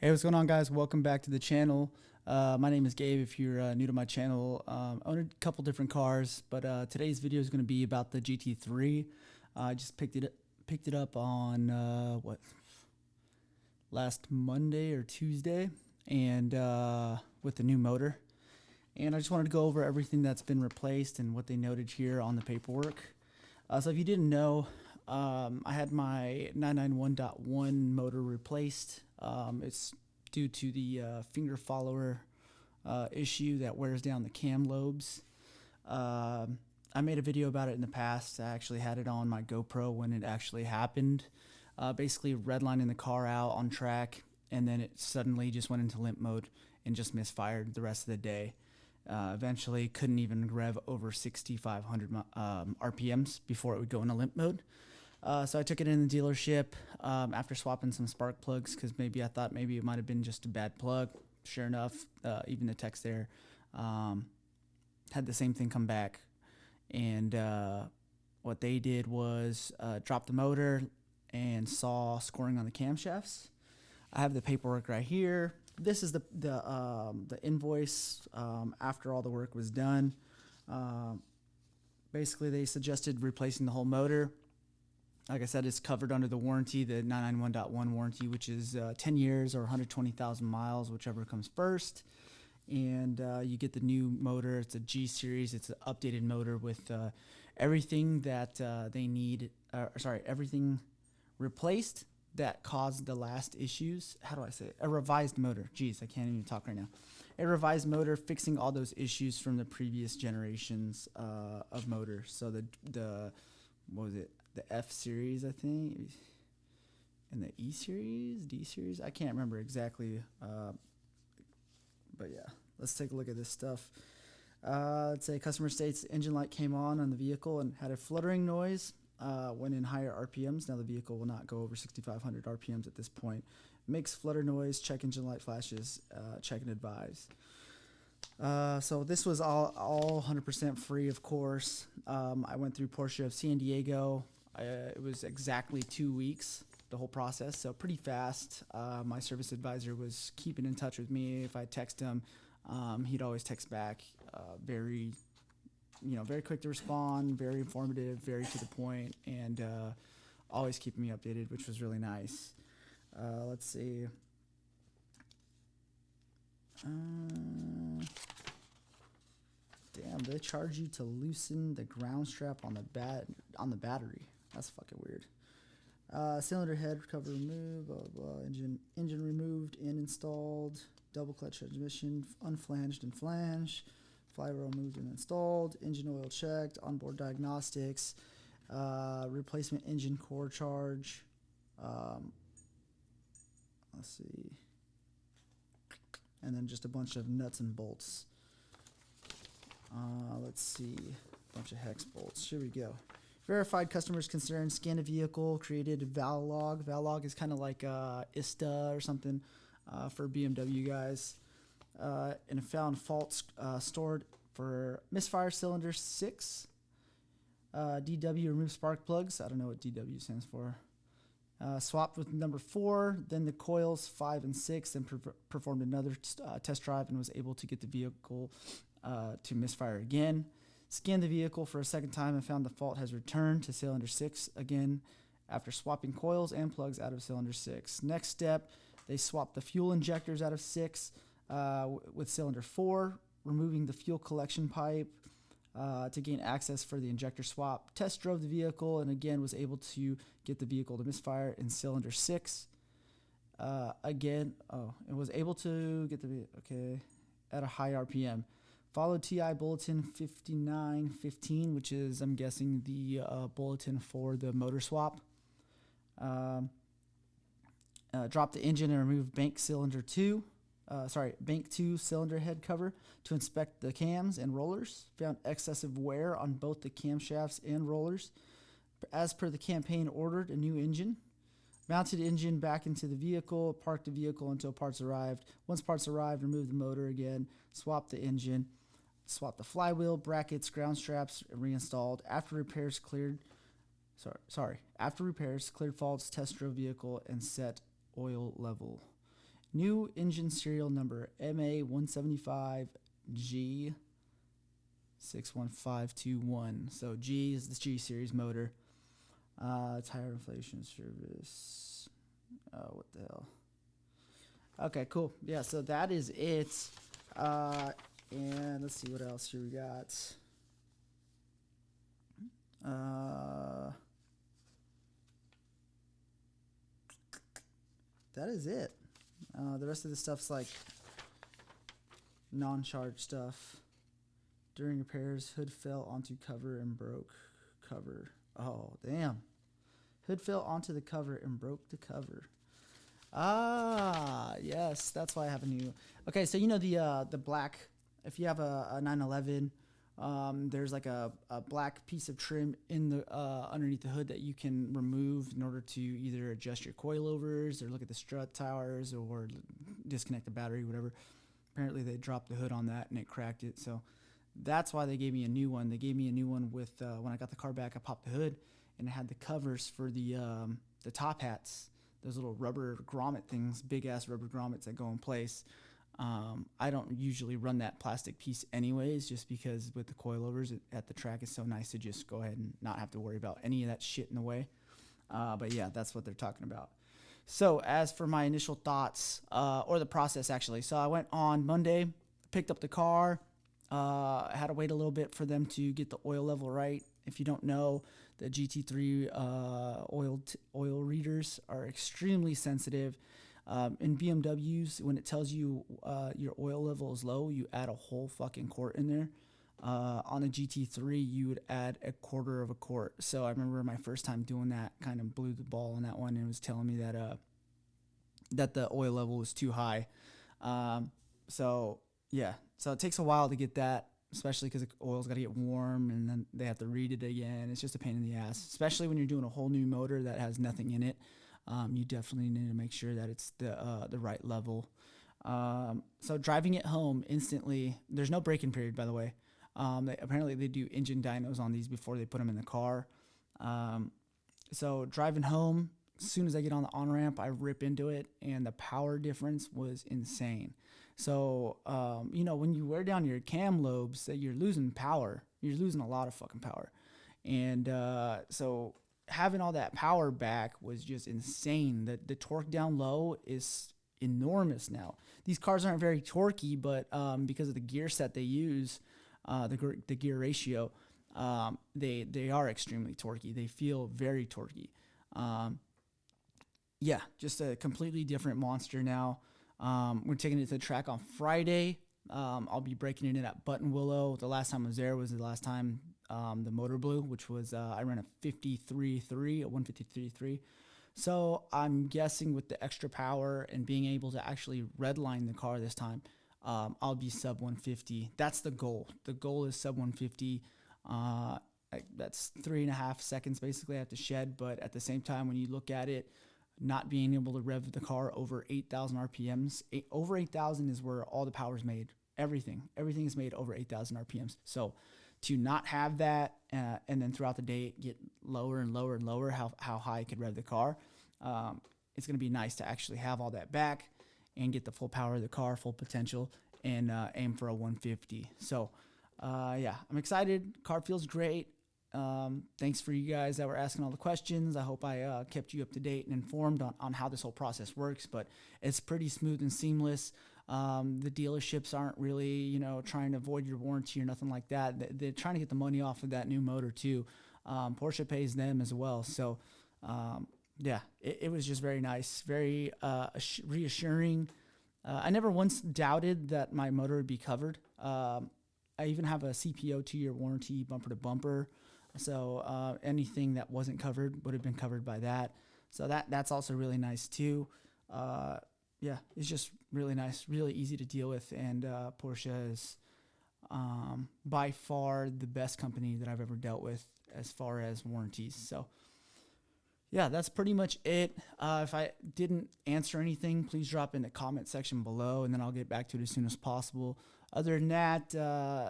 Hey, what's going on, guys? Welcome back to the channel. My name is Gabe. If you're new to my channel, I own a couple different cars, but today's video is going to be about the GT3. I just picked it up on last Monday or Tuesday, and with the new motor. And I just wanted to go over everything that's been replaced and what they noted here on the paperwork. So if you didn't know, I had my 991.1 motor replaced. It's due to the finger follower issue that wears down the cam lobes. I made a video about it in the past. I actually had it on my GoPro when it actually happened. Basically redlining the car out on track, and then it suddenly just went into limp mode and just misfired the rest of the day. Eventually couldn't even rev over 6,500 RPMs before it would go into limp mode. So I took it in the dealership after swapping some spark plugs, because I thought maybe it might have been just a bad plug. Sure enough, even the techs there had the same thing come back. And what they did was drop the motor and saw scoring on the camshafts. I have the paperwork right here. This is the invoice after all the work was done. Basically, they suggested replacing the whole motor. Like I said, it's covered under the warranty, the 991.1 warranty, which is 10 years or 120,000 miles, whichever comes first. And you get the new motor. It's a G series. It's an updated motor with everything that they need. Everything replaced that caused the last issues. How do I say it? A revised motor. Jeez, I can't even talk right now. A revised motor fixing all those issues from the previous generations of motors. So the what was it? The F series, I think, and the E series, D series. I can't remember exactly, but yeah, let's take a look at this stuff. Let's say customer states engine light came on the vehicle and had a fluttering noise when in higher RPMs. Now the vehicle will not go over 6,500 RPMs at this point. Makes flutter noise. Check engine light flashes. Check and advise. So this was all 100% free, of course. I went through Porsche of San Diego. It was exactly 2 weeks, the whole process, so pretty fast. My service advisor was keeping in touch with me. If I text him, he'd always text back. Very quick to respond, very informative, very to the point, and always keeping me updated, which was really nice. Let's see. Damn, they charge you to loosen the ground strap on the battery. That's fucking weird. Cylinder head cover removed, blah, blah, blah. Engine removed and installed. Double clutch transmission, unflanged and flanged. Flywheel removed and installed. Engine oil checked. Onboard diagnostics. Replacement engine core charge. Let's see. And then just a bunch of nuts and bolts. Let's see. Bunch of hex bolts. Here we go. Verified customers' concerns. Scanned a vehicle. Created a val log. Val log is kind of like ISTA or something for BMW guys. And found faults stored for misfire cylinder 6. DW removed spark plugs. I don't know what DW stands for. Swapped with number 4. Then the coils 5 and 6. Then performed another test drive and was able to get the vehicle to misfire again. Scanned the vehicle for a second time and found the fault has returned to cylinder 6 again after swapping coils and plugs out of cylinder 6. Next step, they swapped the fuel injectors out of 6 with cylinder 4, removing the fuel collection pipe to gain access for the injector swap. Test drove the vehicle and again was able to get the vehicle to misfire in cylinder 6. It was able to get at a high RPM. Followed TI bulletin 5915, which is, I'm guessing, the bulletin for the motor swap. Dropped the engine and removed bank 2 cylinder head cover to inspect the cams and rollers. Found excessive wear on both the camshafts and rollers. As per the campaign, ordered a new engine. Mounted engine back into the vehicle, parked the vehicle until parts arrived. Once parts arrived, removed the motor again, swapped the engine, swapped the flywheel, brackets, ground straps, reinstalled. After repairs, cleared faults, test drove vehicle, and set oil level. New engine serial number MA175G61521. So G is the G series motor. Tire inflation service. Oh, what the hell? Okay, cool. Yeah, so that is it. And let's see what else here we got. That is it. The rest of the stuff's like non-charge stuff. During repairs, hood fell onto cover and broke cover. Oh, damn. Hood fell onto the cover and broke the cover. Ah, yes, that's why I have a new. Okay, so you know the black. If you have a 911, there's like a black piece of trim in the underneath the hood that you can remove in order to either adjust your coilovers or look at the strut towers or disconnect the battery, whatever. Apparently they dropped the hood on that and it cracked it, so that's why they gave me a new one. They gave me a new one with when I got the car back, I popped the hood and it had the covers for the top hats. Those little rubber grommet things, big ass rubber grommets that go in place. I don't usually run that plastic piece anyways, just because with the coilovers at the track, it's so nice to just go ahead and not have to worry about any of that shit in the way. But yeah, that's what they're talking about. So as for my initial thoughts, or the process actually, so I went on Monday, picked up the car, I had to wait a little bit for them to get the oil level right. If you don't know, the GT3 oil readers are extremely sensitive. In BMWs, when it tells you your oil level is low, you add a whole fucking quart in there. On a GT3, you would add a quarter of a quart. So I remember my first time doing that, kind of blew the ball on that one, and it was telling me that that the oil level was too high. So yeah, so it takes a while to get that, especially because the oil's got to get warm, and then they have to read it again. It's just a pain in the ass, especially when you're doing a whole new motor that has nothing in it. You definitely need to make sure that it's the right level. So driving it home instantly, there's no braking period, by the way. Apparently they do engine dynos on these before they put them in the car. So driving home, as soon as I get on the on-ramp, I rip into it, and the power difference was insane. So, when you wear down your cam lobes, that you're losing power. You're losing a lot of fucking power. And so having all that power back was just insane. The torque down low is enormous now. These cars aren't very torquey, but because of the gear set they use, the gear ratio, they are extremely torquey. They feel very torquey. Yeah, just a completely different monster now. We're taking it to the track on Friday. I'll be breaking it in at Button Willow. The last time I was there was the last time the motor blew, which was I ran a 153.3. So I'm guessing with the extra power and being able to actually redline the car this time, I'll be sub 150. That's the goal. The goal is sub 150. That's 3.5 seconds basically I have to shed, but at the same time, when you look at it, not being able to rev the car over 8,000 RPMs, over 8,000 is where all the power is made. Everything is made over 8,000 RPMs. So to not have that, and then throughout the day get lower and lower and lower, how high I could rev the car, it's going to be nice to actually have all that back and get the full power of the car, full potential, and aim for a 150. So yeah, I'm excited. Car feels great. Thanks for you guys that were asking all the questions. I hope I kept you up to date and informed on how this whole process works, but it's pretty smooth and seamless. The dealerships aren't really, trying to avoid your warranty or nothing like that. They're trying to get the money off of that new motor too. Porsche pays them as well. So, yeah, it was just very nice, very reassuring. I never once doubted that my motor would be covered. I even have a CPO 2-year warranty, bumper to bumper. So anything that wasn't covered would have been covered by that. So that's also really nice too. Yeah, it's just really nice, really easy to deal with. And Porsche is by far the best company that I've ever dealt with as far as warranties. So yeah, that's pretty much it. If I didn't answer anything, please drop in the comment section below, and then I'll get back to it as soon as possible. Other than that,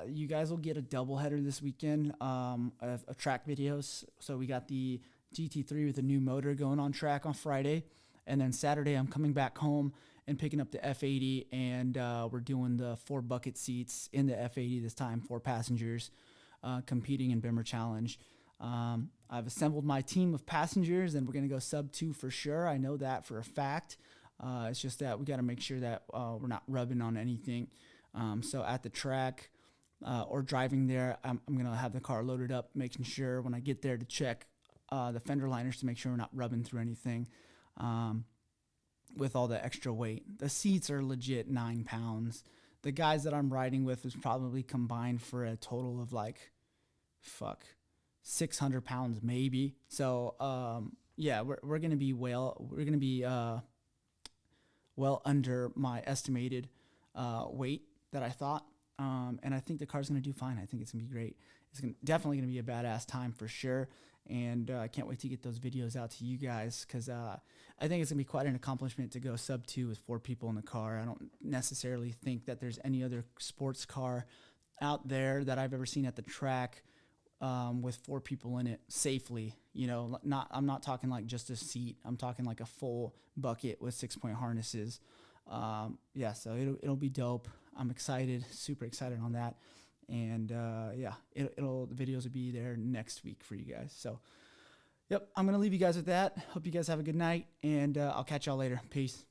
you guys will get a doubleheader this weekend of track videos. So we got the GT3 with a new motor going on track on Friday. And then Saturday, I'm coming back home, and picking up the F80, and we're doing the 4 bucket seats in the F80 this time, 4 passengers, competing in Bimmer Challenge. I've assembled my team of passengers, and we're going to go sub 2 for sure. I know that for a fact. It's just that we got to make sure that we're not rubbing on anything. So at the track or driving there, I'm going to have the car loaded up, making sure when I get there to check the fender liners to make sure we're not rubbing through anything with all the extra weight. The seats are legit 9 pounds. The guys that I'm riding with is probably combined for a total of like, 600 pounds maybe. So yeah, we're gonna be well under my estimated weight that I thought, and I think the car's gonna do fine. I think it's gonna be great. It's definitely gonna be a badass time for sure, and I can't wait to get those videos out to you guys, because I think it's gonna be quite an accomplishment to go sub 2 with 4 people in the car. I don't necessarily think that there's any other sports car out there that I've ever seen at the track with 4 people in it safely. You know, I'm not talking like just a seat. I'm talking like a full bucket with 6-point harnesses. Yeah, so it'll be dope. I'm excited, super excited on that. And yeah, the videos will be there next week for you guys. So, yep, I'm gonna leave you guys with that. Hope you guys have a good night, and I'll catch y'all later. Peace.